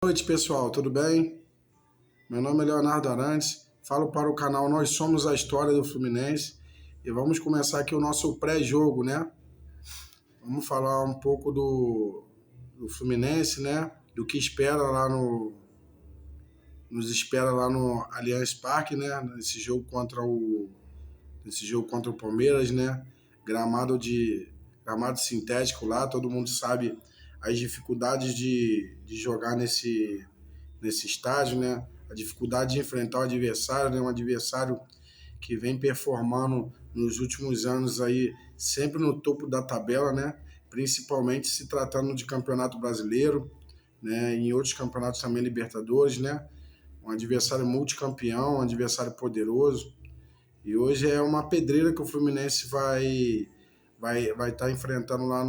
Boa noite, pessoal, tudo bem? Meu nome é Leonardo Arantes, falo para o canal Nós Somos a História do Fluminense e vamos começar aqui o nosso pré-jogo, né? Vamos falar um pouco do Fluminense, né? Do que nos espera lá no Allianz Parque, né? Nesse jogo contra o Palmeiras, né? Gramado sintético lá, todo mundo sabe as dificuldades de jogar nesse estágio, né? A dificuldade de enfrentar o adversário, né? Um adversário que vem performando nos últimos anos aí sempre no topo da tabela, né? Principalmente se tratando de Campeonato Brasileiro, né? Em outros campeonatos também Libertadores, né? Um adversário multicampeão, um adversário poderoso. E hoje é uma pedreira que o Fluminense vai estar enfrentando lá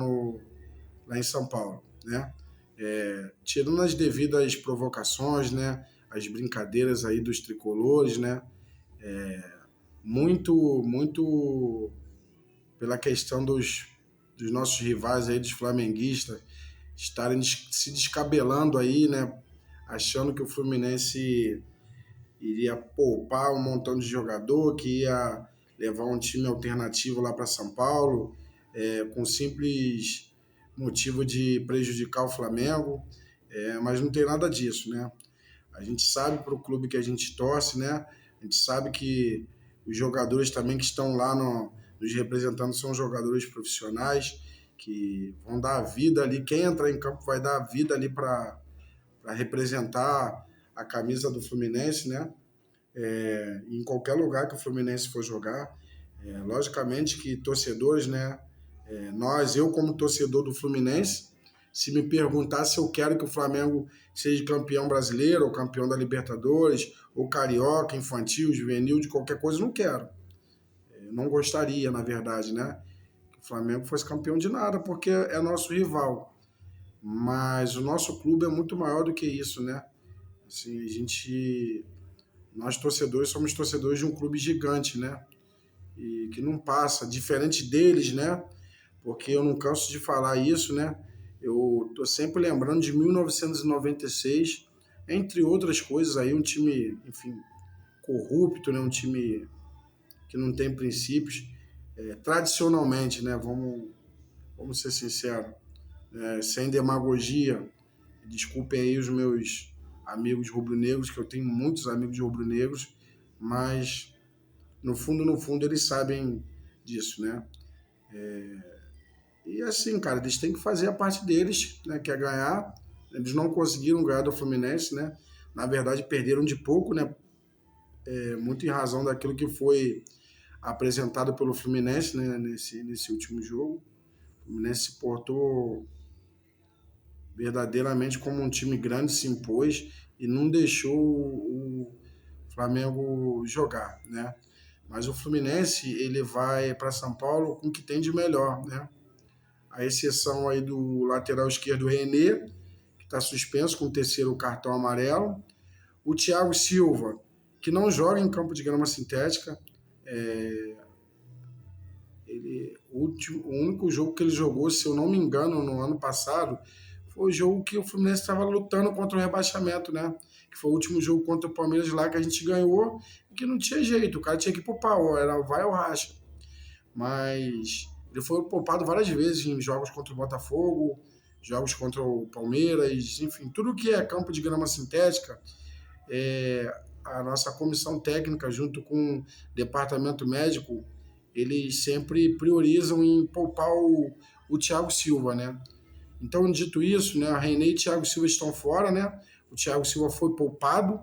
em São Paulo, né? Tirando as devidas provocações, né? As brincadeiras aí dos tricolores, né? Muito pela questão dos nossos rivais aí, dos flamenguistas, estarem se descabelando aí, né? Achando que o Fluminense iria poupar um montão de jogador, que ia levar um time alternativo lá para São Paulo, com simples motivo de prejudicar o Flamengo, mas não tem nada disso, né? A gente sabe para o clube que a gente torce, né? A gente sabe que os jogadores também que estão lá nos representando são jogadores profissionais que vão dar a vida ali. Quem entrar em campo vai dar a vida ali para representar a camisa do Fluminense, né? Em qualquer lugar que o Fluminense for jogar. Logicamente que torcedores, né? Eu como torcedor do Fluminense, se me perguntar se eu quero que o Flamengo seja campeão brasileiro, ou campeão da Libertadores, ou carioca, infantil, juvenil, de qualquer coisa, eu não quero. Eu não gostaria, na verdade, né? Que o Flamengo fosse campeão de nada, porque é nosso rival. Mas o nosso clube é muito maior do que isso, né? Assim, nós torcedores somos torcedores de um clube gigante, né? E que não passa, diferente deles, né? Porque eu não canso de falar isso, né? Eu tô sempre lembrando de 1996, entre outras coisas aí, um time, enfim, corrupto, né? Um time que não tem princípios. Tradicionalmente, né? Vamos ser sinceros, sem demagogia, desculpem aí os meus amigos rubro-negros, que eu tenho muitos amigos rubro-negros, mas no fundo, eles sabem disso, né? E assim, cara, eles têm que fazer a parte deles, né? Que é ganhar. Eles não conseguiram ganhar do Fluminense, né? Na verdade, perderam de pouco, né? Muito em razão daquilo que foi apresentado pelo Fluminense, né? Nesse último jogo. O Fluminense se portou verdadeiramente como um time grande, se impôs e não deixou o Flamengo jogar, né? Mas o Fluminense, ele vai para São Paulo com o que tem de melhor, né? A exceção aí do lateral esquerdo René, que está suspenso com o terceiro cartão amarelo. O Thiago Silva, que não joga em campo de grama sintética. O único jogo que ele jogou, se eu não me engano, no ano passado, foi o jogo que o Fluminense estava lutando contra o rebaixamento, né? Que foi o último jogo contra o Palmeiras lá que a gente ganhou e que não tinha jeito, o cara tinha que poupar, era vai ou racha. Mas ele foi poupado várias vezes em jogos contra o Botafogo, jogos contra o Palmeiras, enfim, tudo que é campo de grama sintética, a nossa comissão técnica, junto com o departamento médico, eles sempre priorizam em poupar o Thiago Silva, né? Então, dito isso, né, a René e o Thiago Silva estão fora, né? O Thiago Silva foi poupado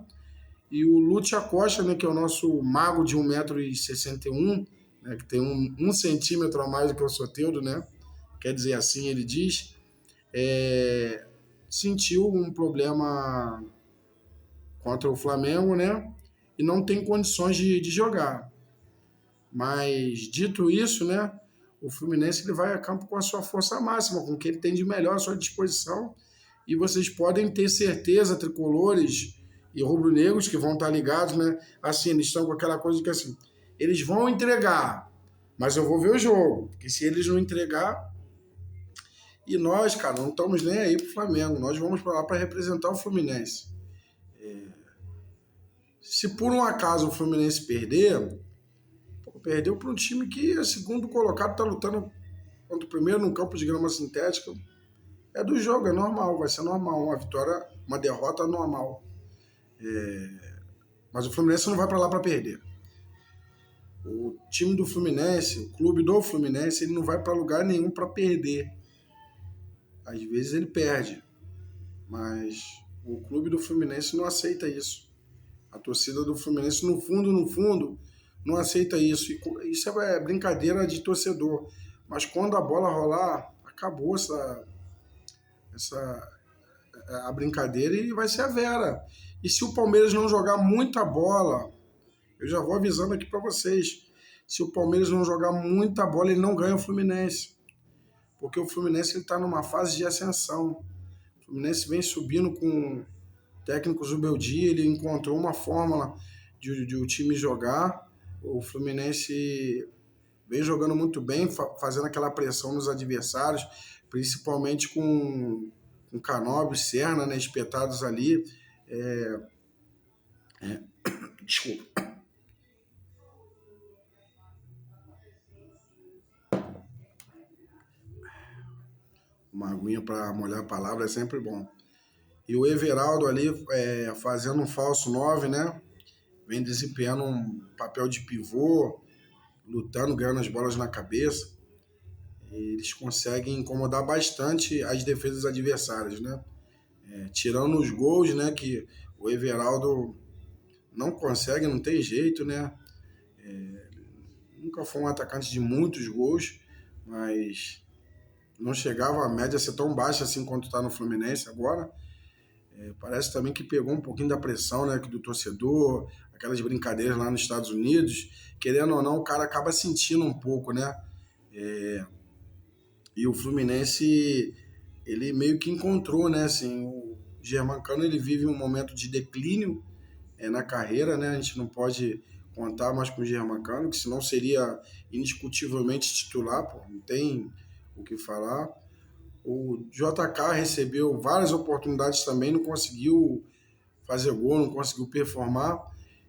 e o Lúcio Acosta, né, que é o nosso mago de 1,61 m, né, que tem um centímetro a mais do que o Soteldo, né? Quer dizer, assim ele diz, sentiu um problema contra o Flamengo, né? E não tem condições de jogar. Mas, dito isso, né? O Fluminense ele vai a campo com a sua força máxima, com o que ele tem de melhor à sua disposição. E vocês podem ter certeza, tricolores e rubro-negros, que vão estar ligados, né? Assim, eles estão com aquela coisa que assim, eles vão entregar, mas eu vou ver o jogo. Porque se eles não entregar, E nós, cara, não estamos nem aí pro Flamengo. Nós vamos para lá para representar o Fluminense. Se por um acaso o Fluminense perder, perdeu para um time que é segundo colocado, está lutando contra o primeiro no campo de grama sintética. É do jogo, é normal, vai ser normal. Uma vitória, uma derrota normal. Mas o Fluminense não vai para lá para perder. O time do Fluminense, o clube do Fluminense, ele não vai para lugar nenhum para perder. Às vezes ele perde, mas o clube do Fluminense não aceita isso. A torcida do Fluminense, no fundo, não aceita isso. E isso é brincadeira de torcedor. Mas quando a bola rolar, acabou a brincadeira e vai ser a Vera. E se o Palmeiras não jogar muita bola, eu já vou avisando aqui para vocês, se o Palmeiras não jogar muita bola, ele não ganha o Fluminense. Porque o Fluminense está numa fase de ascensão. O Fluminense vem subindo com o técnico Zubeldia, ele encontrou uma fórmula de o time jogar. O Fluminense vem jogando muito bem, fazendo aquela pressão nos adversários, principalmente com Canóbio e Serna, né, espetados ali. Desculpa. Uma aguinha para molhar a palavra é sempre bom. E o Everaldo ali fazendo um falso 9, né? Vem desempenhando um papel de pivô, lutando, ganhando as bolas na cabeça. E eles conseguem incomodar bastante as defesas adversárias, né? Tirando os gols, né? Que o Everaldo não consegue, não tem jeito, né? Nunca foi um atacante de muitos gols, mas não chegava a média a ser tão baixa assim quanto está no Fluminense agora. Parece também que pegou um pouquinho da pressão, né, do torcedor, aquelas brincadeiras lá nos Estados Unidos. Querendo ou não, o cara acaba sentindo um pouco, né? E o Fluminense, ele meio que encontrou, né? Assim, o Germancano, ele vive um momento de declínio na carreira, né? A gente não pode contar mais com o Germancano, que senão seria indiscutivelmente titular, pô, não tem o que falar. O JK recebeu várias oportunidades também, não conseguiu fazer gol, não conseguiu performar.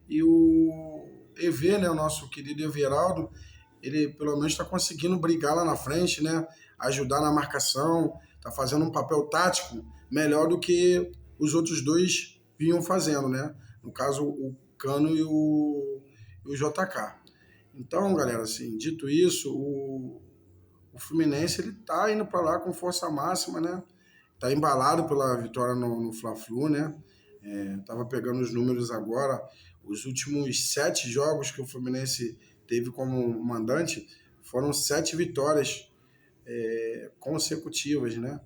E o EV, né, o nosso querido Everaldo, ele pelo menos está conseguindo brigar lá na frente, né, ajudar na marcação, está fazendo um papel tático melhor do que os outros dois vinham fazendo, né? No caso, o Cano e o JK. Então, galera, assim, dito isso, o Fluminense ele tá indo para lá com força máxima, né? Tá embalado pela vitória no Fla-Flu, né? Tava pegando os números agora. Os últimos 7 jogos que o Fluminense teve como mandante foram 7 vitórias consecutivas, né?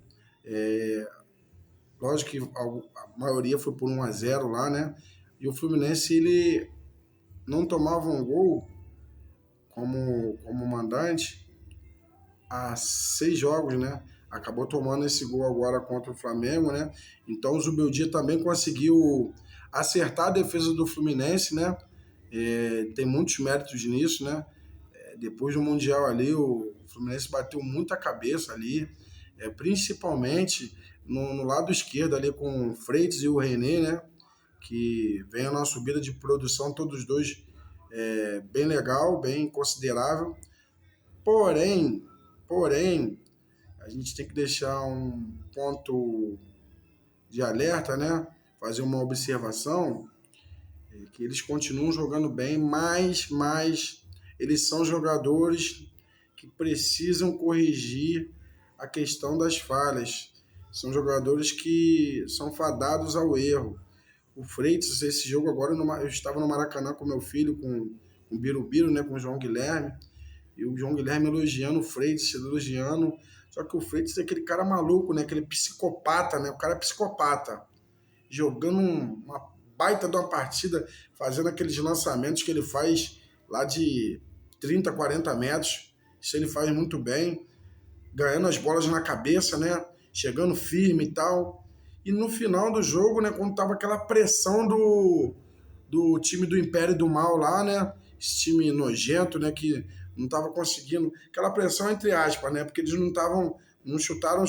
Lógico que a maioria foi por 1-0 lá, né? E o Fluminense ele não tomava um gol como mandante há 6 jogos, né? Acabou tomando esse gol agora contra o Flamengo, né? Então o Zubeldia também conseguiu acertar a defesa do Fluminense, né? Tem muitos méritos nisso, né? Depois do Mundial ali, o Fluminense bateu muita cabeça ali, principalmente no lado esquerdo ali com o Freitas e o René, né? Que vem na subida de produção, todos os dois bem legal, bem considerável. Porém, a gente tem que deixar um ponto de alerta, né? Fazer uma observação, que eles continuam jogando bem, mas eles são jogadores que precisam corrigir a questão das falhas. São jogadores que são fadados ao erro. O Freitas, esse jogo agora, eu estava no Maracanã com meu filho, com o Birubiru, né, com o João Guilherme, e o João Guilherme elogiando o Freitas, elogiando. Só que o Freitas é aquele cara maluco, né, aquele psicopata, né, o cara é psicopata, jogando uma baita de uma partida, fazendo aqueles lançamentos que ele faz lá de 30, 40 metros. Isso ele faz muito bem, ganhando as bolas na cabeça, né, chegando firme e tal. E no final do jogo, né, quando tava aquela pressão do time do Império do Mal lá, né, esse time nojento, né, que não tava conseguindo, aquela pressão entre aspas, né, porque eles não estavam não chutaram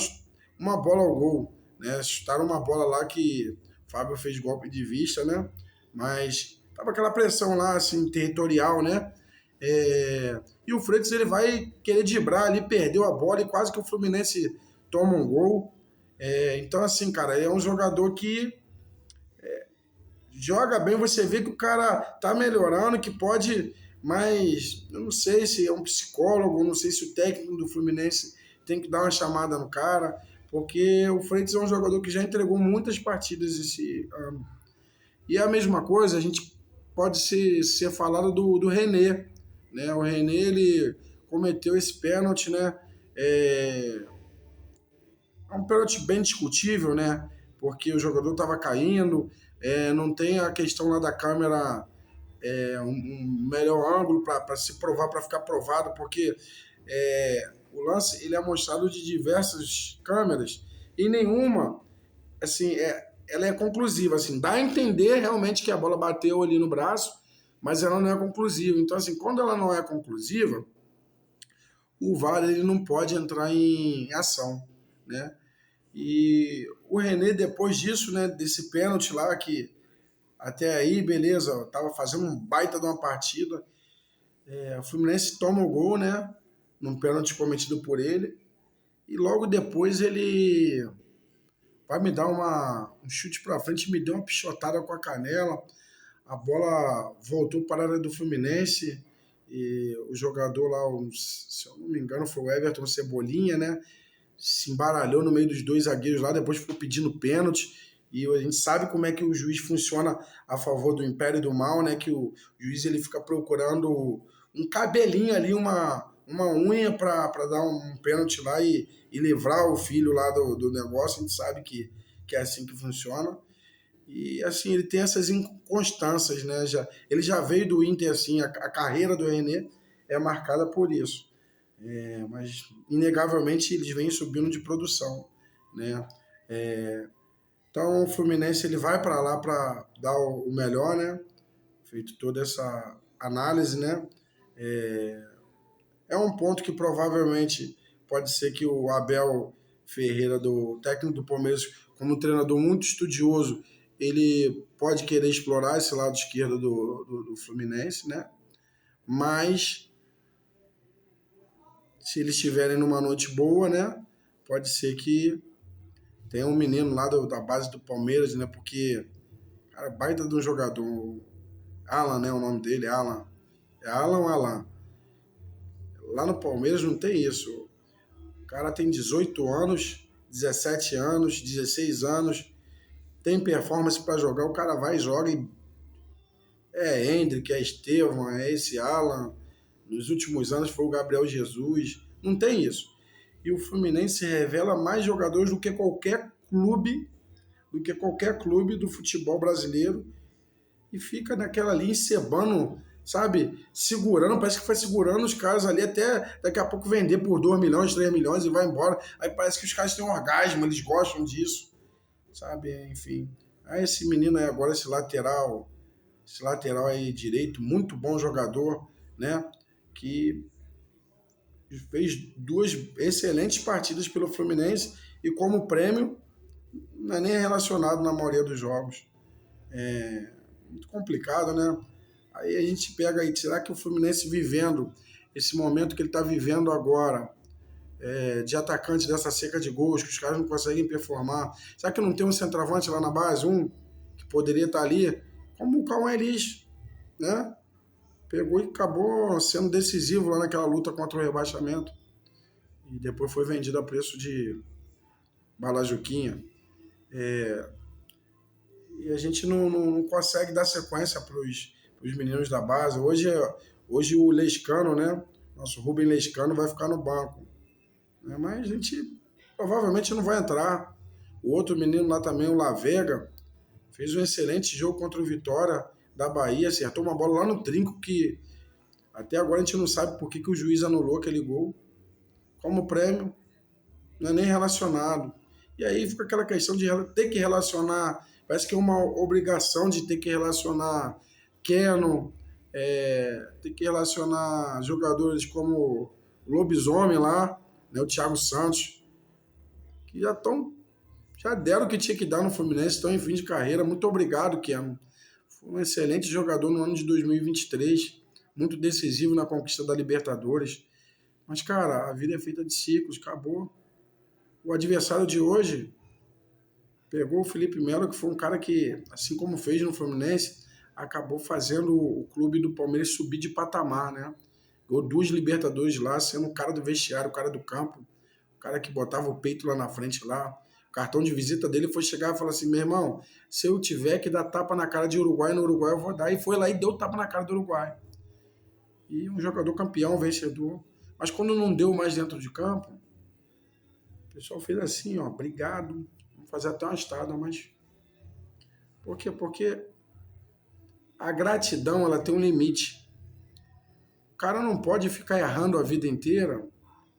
uma bola ao gol, né? Chutaram uma bola lá que o Fábio fez golpe de vista, né? Mas tava aquela pressão lá, assim, territorial, né? E o Freitas, ele vai querer driblar ali, perdeu a bola e quase que o Fluminense toma um gol. Então, assim, cara, é um jogador que joga bem, você vê que o cara tá melhorando, que pode, mas eu não sei se é um psicólogo, não sei se o técnico do Fluminense tem que dar uma chamada no cara, porque o Freitas é um jogador que já entregou muitas partidas esse ano. E é a mesma coisa, a gente pode ser falado do René, né? O René, ele cometeu esse pênalti, né? É um pênalti bem discutível, né? Porque o jogador estava caindo, não tem a questão lá da câmera, um melhor ângulo para se provar, para ficar provado, porque o lance ele é mostrado de diversas câmeras e nenhuma, assim, ela é conclusiva, assim, dá a entender realmente que a bola bateu ali no braço, mas ela não é conclusiva. Então, assim, quando ela não é conclusiva, o VAR ele não pode entrar em ação, né? E o René, depois disso, né, desse pênalti lá, que até aí, beleza, tava fazendo um baita de uma partida, o Fluminense toma o gol, né, num pênalti cometido por ele, e logo depois ele vai me dar um chute pra frente, me deu uma pichotada com a canela, a bola voltou para a área do Fluminense, e o jogador lá, se eu não me engano, foi o Everton Cebolinha, né, se embaralhou no meio dos dois zagueiros lá, depois ficou pedindo pênalti, e a gente sabe como é que o juiz funciona a favor do império e do mal, né? Que o juiz ele fica procurando um cabelinho ali, uma unha para dar um pênalti lá e livrar o filho lá do negócio. A gente sabe que é assim que funciona. E assim, ele tem essas inconstâncias, né? Ele já veio do Inter assim, a carreira do René é marcada por isso. Mas inegavelmente eles vêm subindo de produção, né? Então o Fluminense ele vai para lá para dar o melhor, né? Feito toda essa análise, né? É um ponto que provavelmente pode ser que o Abel Ferreira, do técnico do Palmeiras, como treinador muito estudioso, ele pode querer explorar esse lado esquerdo do Fluminense, né? Mas se eles estiverem numa noite boa, né? Pode ser que tenha um menino lá da base do Palmeiras, né? Porque, cara, baita de um jogador. Alan, né? O nome dele, Alan. É Alan ou Alan? Lá no Palmeiras não tem isso. O cara tem 18 anos, 17 anos, 16 anos, tem performance para jogar, o cara vai e joga. É Hendrick, é Estevão, é esse Alan. Nos últimos anos foi o Gabriel Jesus. Não tem isso. E o Fluminense revela mais jogadores do que qualquer clube do futebol brasileiro e fica naquela ali encebando, sabe? Segurando, parece que foi segurando os caras ali até daqui a pouco vender por 2 milhões, 3 milhões e vai embora. Aí parece que os caras têm um orgasmo, eles gostam disso, sabe? Enfim. Aí esse menino aí agora, esse lateral aí direito, muito bom jogador, né? Que fez 2 excelentes partidas pelo Fluminense e como prêmio não é nem relacionado na maioria dos jogos. Muito complicado, né? Aí a gente pega aí, será que o Fluminense vivendo esse momento que ele está vivendo agora, de atacante dessa seca de gols, que os caras não conseguem performar, será que não tem um centroavante lá na base, que poderia estar ali, como o Cauã Elis, né? Pegou e acabou sendo decisivo lá naquela luta contra o rebaixamento e depois foi vendido a preço de balajuquinha. E a gente não consegue dar sequência para os meninos da base. Hoje o Lescano, né? Nosso Rubem Lescano vai ficar no banco. Né? Mas a gente provavelmente não vai entrar. O outro menino lá também, o Lavega, fez um excelente jogo contra o Vitória da Bahia, acertou uma bola lá no trinco que até agora a gente não sabe por que o juiz anulou aquele gol. Como prêmio, não é nem relacionado. E aí fica aquela questão de ter que relacionar, parece que é uma obrigação de ter que relacionar Keno, ter que relacionar jogadores como o Lobisomem lá, né, o Thiago Santos. que já deram o que tinha que dar no Fluminense, estão em fim de carreira. Muito obrigado, Keno. Foi um excelente jogador no ano de 2023, muito decisivo na conquista da Libertadores. Mas, cara, a vida é feita de ciclos, acabou. O adversário de hoje pegou o Felipe Melo, que foi um cara que, assim como fez no Fluminense, acabou fazendo o clube do Palmeiras subir de patamar, né? Ganhou 2 Libertadores lá, sendo o cara do vestiário, o cara do campo, o cara que botava o peito lá na frente lá. O cartão de visita dele foi chegar e falar assim, meu irmão, se eu tiver que dar tapa na cara de Uruguai no Uruguai, eu vou dar. E foi lá e deu tapa na cara do Uruguai. E um jogador campeão, vencedor. Mas quando não deu mais dentro de campo, o pessoal fez assim, ó, obrigado, vamos fazer até uma estada, mas... Por quê? Porque a gratidão, ela tem um limite. O cara não pode ficar errando a vida inteira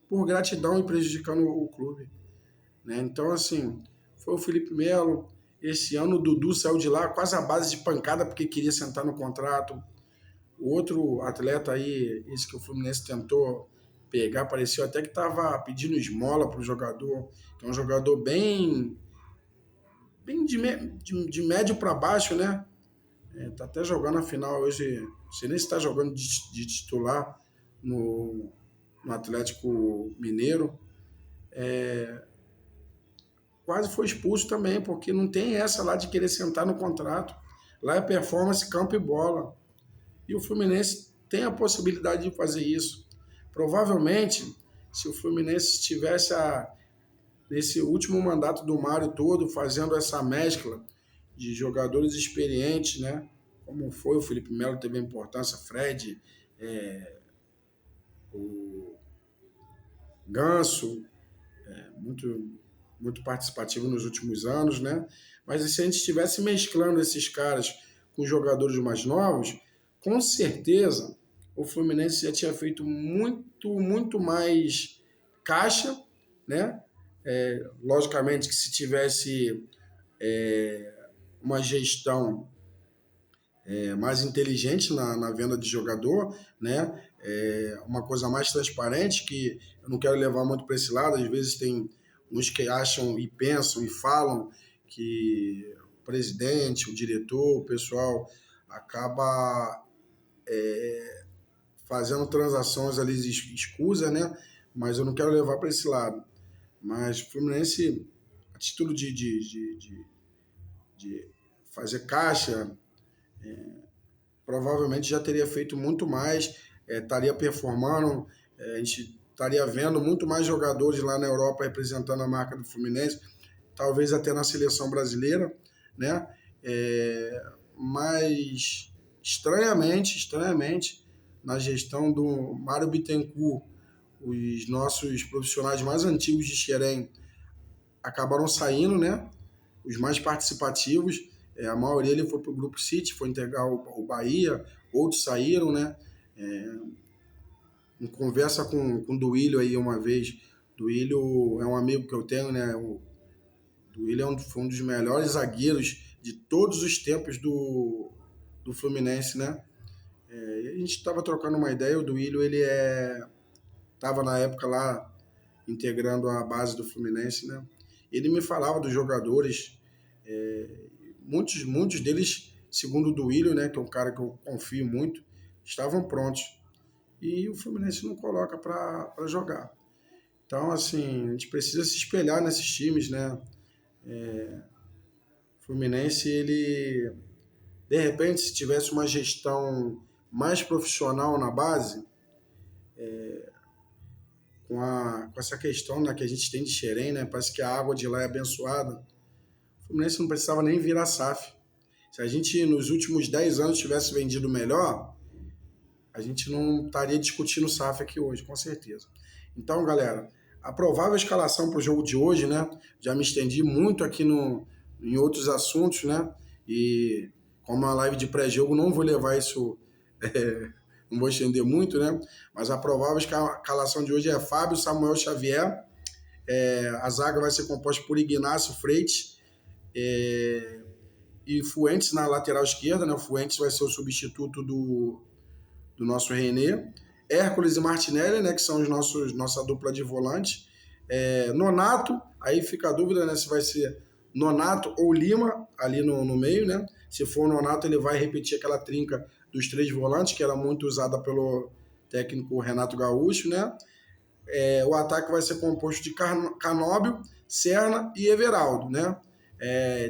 por gratidão e prejudicando o clube, né? Então, assim, foi o Felipe Melo. Esse ano o Dudu saiu de lá quase à base de pancada porque queria sentar no contrato. O outro atleta aí, esse que o Fluminense tentou pegar, pareceu até que estava pedindo esmola para o jogador, que é um jogador bem de médio para baixo, né? Tá até jogando a final hoje, não sei nem se está jogando de titular no Atlético Mineiro. Quase foi expulso também, porque não tem essa lá de querer sentar no contrato. Lá é performance, campo e bola. E o Fluminense tem a possibilidade de fazer isso. Provavelmente, se o Fluminense tivesse nesse último mandato do Mário todo, fazendo essa mescla de jogadores experientes, né? Como foi o Felipe Melo, teve a importância, Fred, o Ganso, muito, muito participativo nos últimos anos, né? Mas se a gente estivesse mesclando esses caras com jogadores mais novos, com certeza o Fluminense já tinha feito muito, muito mais caixa, né? Logicamente que se tivesse uma gestão mais inteligente na venda de jogador, né? Uma coisa mais transparente, que eu não quero levar muito para esse lado, às vezes tem uns que acham e pensam e falam que o presidente, o diretor, o pessoal acaba fazendo transações ali escusas, né? Mas eu não quero levar para esse lado. Mas o Fluminense, a título de fazer caixa, provavelmente já teria feito muito mais, estaria performando, a gente estaria vendo muito mais jogadores lá na Europa representando a marca do Fluminense, talvez até na seleção brasileira, né? Mas estranhamente, na gestão do Mário Bittencourt, os nossos profissionais mais antigos de Xerém acabaram saindo, né? Os mais participativos, a maioria ele foi para o Grupo City, foi integrar o Bahia, outros saíram, né? Em conversa com o Duílio aí uma vez, Duílio é um amigo que eu tenho, né? O Duílio foi um dos melhores zagueiros de todos os tempos do Fluminense, né? A gente estava trocando uma ideia, o Duílio ele estava na época lá integrando a base do Fluminense, né? Ele me falava dos jogadores, muitos deles, segundo o Duílio, né, que é um cara que eu confio muito, estavam prontos. E o Fluminense não coloca para jogar. Então, assim, a gente precisa se espelhar nesses times, né? O Fluminense, ele, de repente, se tivesse uma gestão mais profissional na base, com essa questão, né, que a gente tem de Xerém, né? Parece que a água de lá é abençoada. O Fluminense não precisava nem virar SAF. Se a gente, nos últimos 10 anos, tivesse vendido melhor, a gente não estaria discutindo SAF aqui hoje, com certeza. Então, galera, a provável escalação para o jogo de hoje, né? Já me estendi muito aqui em outros assuntos, né? E como é uma live de pré-jogo, não vou levar isso... não vou estender muito, né? Mas a provável escalação de hoje é Fábio, Samuel Xavier. A zaga vai ser composta por Ignacio Freitas e Fuentes na lateral esquerda, né? O Fuentes vai ser o substituto do nosso René. Hércules e Martinelli, né? Que são nossa dupla de volante. Nonato, aí fica a dúvida, né, se vai ser Nonato ou Lima ali no meio, né? Se for o Nonato, ele vai repetir aquela trinca dos 3 volantes, que era muito usada pelo técnico Renato Gaúcho, né? O ataque vai ser composto de Canóbio, Serna e Everaldo, né?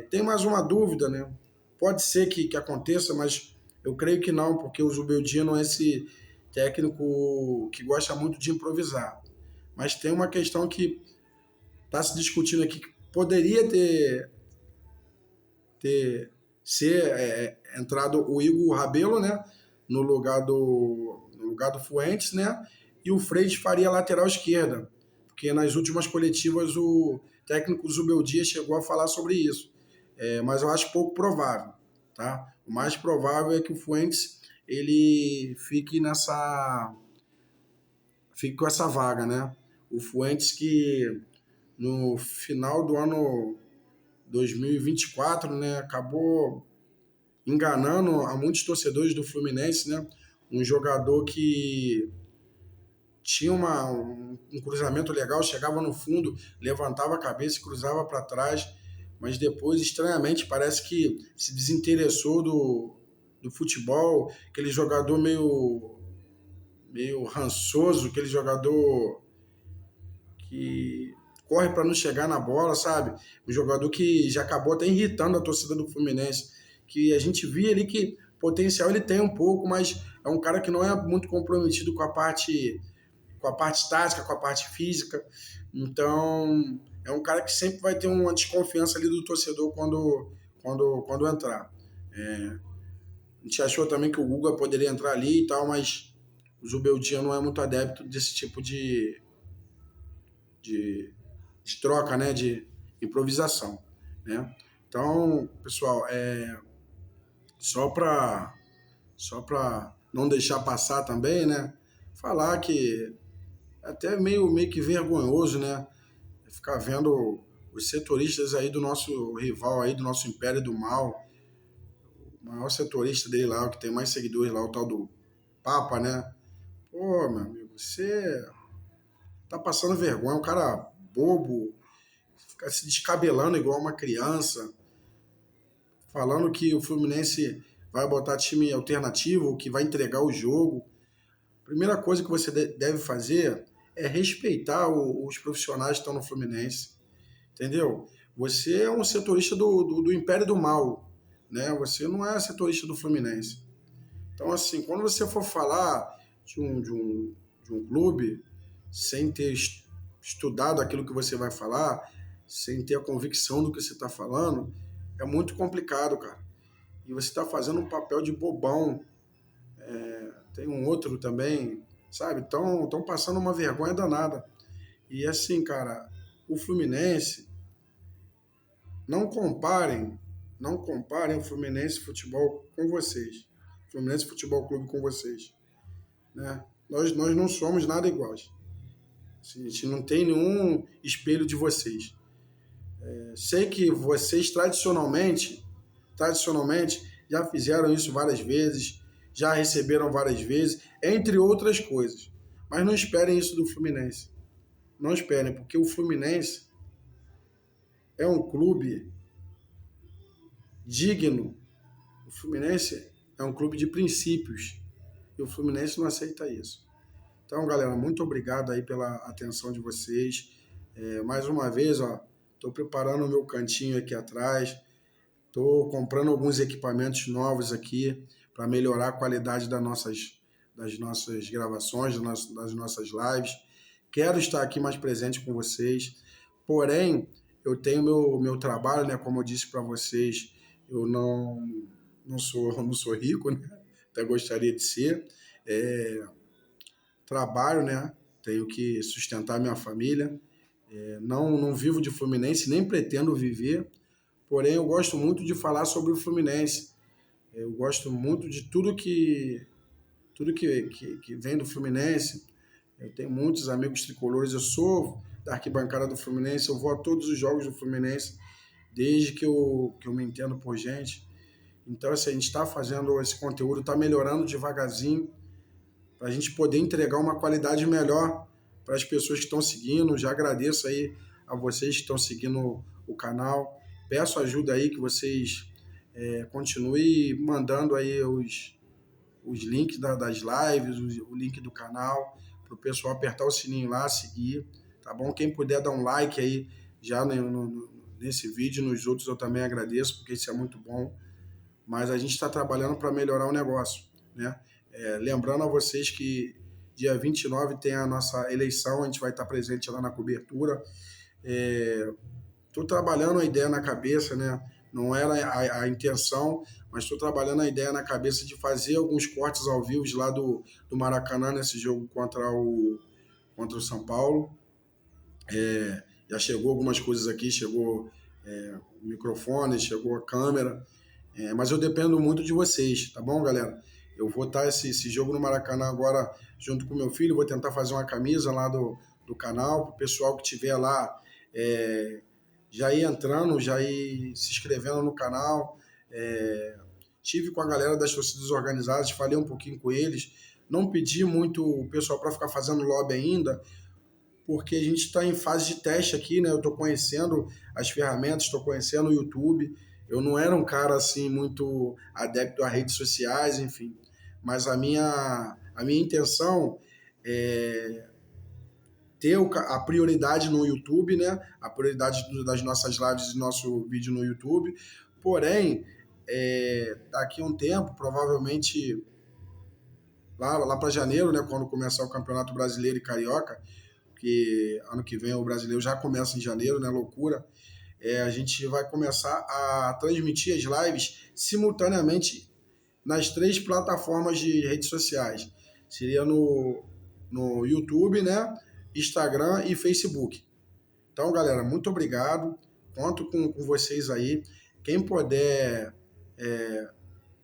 Tem mais uma dúvida, né? Pode ser que aconteça, mas eu creio que não, porque o Zubeldia é esse técnico que gosta muito de improvisar. Mas tem uma questão que está se discutindo aqui, que poderia ser entrado o Igor Rabelo, né? No lugar do Fuentes, né? E o Freitas faria a lateral esquerda, porque nas últimas coletivas o técnico Zubeldia chegou a falar sobre isso. Mas eu acho pouco provável, tá? O mais provável é que o Fuentes ele fique com essa vaga, né? O Fuentes que no final do ano 2024, né, acabou enganando a muitos torcedores do Fluminense, né? Um jogador que tinha um cruzamento legal, chegava no fundo, levantava a cabeça e cruzava para trás, mas depois, estranhamente, parece que se desinteressou do futebol, aquele jogador meio rançoso, aquele jogador que corre para não chegar na bola, sabe? Um jogador que já acabou até irritando a torcida do Fluminense, que a gente via ali que potencial ele tem um pouco, mas é um cara que não é muito comprometido com a parte tática, com a parte física. Então, é um cara que sempre vai ter uma desconfiança ali do torcedor quando entrar. A gente achou também que o Guga poderia entrar ali e tal, mas o Zubeldia não é muito adepto desse tipo de, de troca, né, de improvisação, né? Então, pessoal, só para não deixar passar também, né, falar que é até meio que vergonhoso, né, ficar vendo os setoristas aí do nosso rival aí, do nosso Império do Mal, o maior setorista dele lá, o que tem mais seguidores lá, o tal do Papa, né? Pô, meu amigo, você tá passando vergonha, um cara bobo, ficar se descabelando igual uma criança, falando que o Fluminense vai botar time alternativo, que vai entregar o jogo. Primeira coisa que você deve fazer é respeitar os profissionais que estão no Fluminense, entendeu? Você é um setorista do Império do Mal, né? Você não é setorista do Fluminense. Então, assim, quando você for falar de um clube sem ter estudado aquilo que você vai falar, sem ter a convicção do que você está falando, é muito complicado, cara. E você está fazendo um papel de bobão. Tem um outro também, sabe? Estão passando uma vergonha danada. E assim, cara, o Fluminense, não comparem, não comparem o Fluminense Futebol com vocês. Fluminense Futebol Clube com vocês, né? Nós não somos nada iguais. A gente não tem nenhum espelho de vocês. Sei que vocês tradicionalmente já fizeram isso várias vezes, já receberam várias vezes, entre outras coisas. Mas não esperem isso do Fluminense. Não esperem, porque o Fluminense é um clube digno. O Fluminense é um clube de princípios. E o Fluminense não aceita isso. Então, galera, muito obrigado aí pela atenção de vocês. Mais uma vez, ó, estou preparando o meu cantinho aqui atrás. Estou comprando alguns equipamentos novos aqui para melhorar a qualidade das nossas gravações, das nossas lives. Quero estar aqui mais presente com vocês. Porém, eu tenho meu trabalho, né? Como eu disse para vocês, eu não sou rico, né? Até gostaria de ser. Trabalho, né? Tenho que sustentar minha família. Não vivo de Fluminense, nem pretendo viver. Porém, eu gosto muito de falar sobre o Fluminense. Eu gosto muito de tudo que vem do Fluminense. Eu tenho muitos amigos tricolores. Eu sou da arquibancada do Fluminense. Eu vou a todos os jogos do Fluminense desde que eu me entendo por gente. Então, assim, a gente está fazendo esse conteúdo, está melhorando devagarzinho para a gente poder entregar uma qualidade melhor para as pessoas que estão seguindo. Já agradeço aí a vocês que estão seguindo o canal. Peço ajuda aí que vocês continuem mandando aí os links das lives, o link do canal, para o pessoal apertar o sininho lá, seguir, tá bom? Quem puder dar um like aí já nesse vídeo, nos outros eu também agradeço, porque isso é muito bom. Mas a gente está trabalhando para melhorar o negócio, né? Lembrando a vocês que dia 29 tem a nossa eleição, a gente vai estar presente lá na cobertura. Estou trabalhando a ideia na cabeça, né? Não era a intenção, mas estou trabalhando a ideia na cabeça de fazer alguns cortes ao vivo lá do Maracanã nesse jogo contra o São Paulo. Já chegou algumas coisas aqui, chegou o microfone, chegou a câmera, mas eu dependo muito de vocês, tá bom, galera? Eu vou estar esse jogo no Maracanã agora junto com meu filho, vou tentar fazer uma camisa lá do canal, para o pessoal que estiver lá já ir entrando, já ir se inscrevendo no canal. Tive com a galera das torcidas organizadas, falei um pouquinho com eles, não pedi muito o pessoal para ficar fazendo lobby ainda, porque a gente está em fase de teste aqui, né? Eu estou conhecendo as ferramentas, estou conhecendo o YouTube. Eu não era um cara assim muito adepto a redes sociais, enfim. Mas a minha intenção é ter a prioridade no YouTube, né? A prioridade das nossas lives e nosso vídeo no YouTube. Porém, daqui a um tempo, provavelmente lá para janeiro, né? Quando começar o Campeonato Brasileiro e Carioca, que ano que vem o brasileiro já começa em janeiro, né? Loucura. A gente vai começar a transmitir as lives simultaneamente nas 3 plataformas de redes sociais. Seria no YouTube, né? Instagram e Facebook. Então, galera, muito obrigado. Conto com vocês aí. Quem puder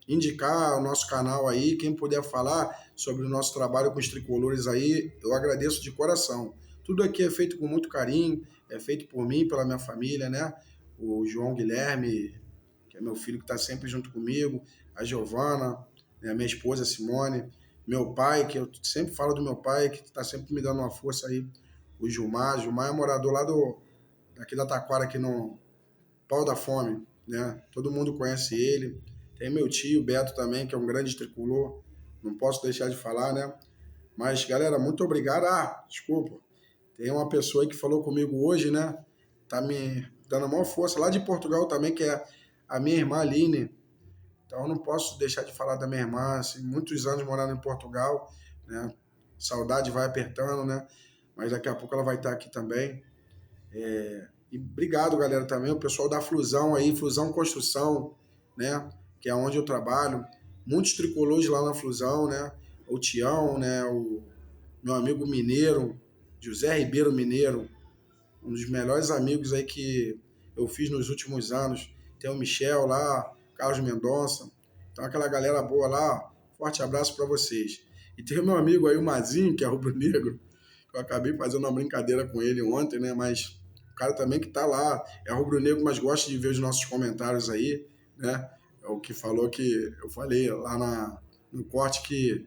indicar o nosso canal aí, quem puder falar sobre o nosso trabalho com os tricolores aí, eu agradeço de coração. Tudo aqui é feito com muito carinho, é feito por mim, pela minha família, né? O João Guilherme, que é meu filho que está sempre junto comigo, a Giovana, né? A minha esposa Simone, meu pai, que eu sempre falo do meu pai, que está sempre me dando uma força aí, o Gilmar. Gilmar é morador lá daqui da Taquara, aqui no Pau da Fome, né? Todo mundo conhece ele. Tem meu tio, Beto também, que é um grande tricolor, não posso deixar de falar, né? Mas, galera, muito obrigado. Desculpa, tem uma pessoa aí que falou comigo hoje, né? Tá me dando a maior força, lá de Portugal também, que é a minha irmã Aline. Então, eu não posso deixar de falar da minha irmã, assim, muitos anos morando em Portugal, né? Saudade vai apertando, né? Mas daqui a pouco ela vai estar aqui também. E obrigado, galera, também, o pessoal da Flusão aí, Flusão Construção, né? Que é onde eu trabalho. Muitos tricolores lá na Flusão, né? O Tião, né? O meu amigo mineiro, José Ribeiro Mineiro, um dos melhores amigos aí que eu fiz nos últimos anos. Tem o Michel lá, Carlos Mendonça. Então, aquela galera boa lá, forte abraço para vocês. E tem o meu amigo aí, o Mazinho, que é rubro-negro, que eu acabei fazendo uma brincadeira com ele ontem, né? Mas o cara também que tá lá, é rubro-negro, mas gosta de ver os nossos comentários aí, né? É o que falou que eu falei lá no corte que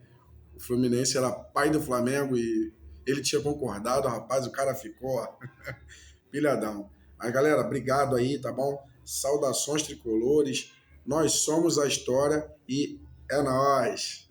o Fluminense era pai do Flamengo e ele tinha concordado, rapaz, o cara ficou, ó, pilhadão. Mas, galera, obrigado aí, tá bom? Saudações tricolores, nós somos a história e é nóis!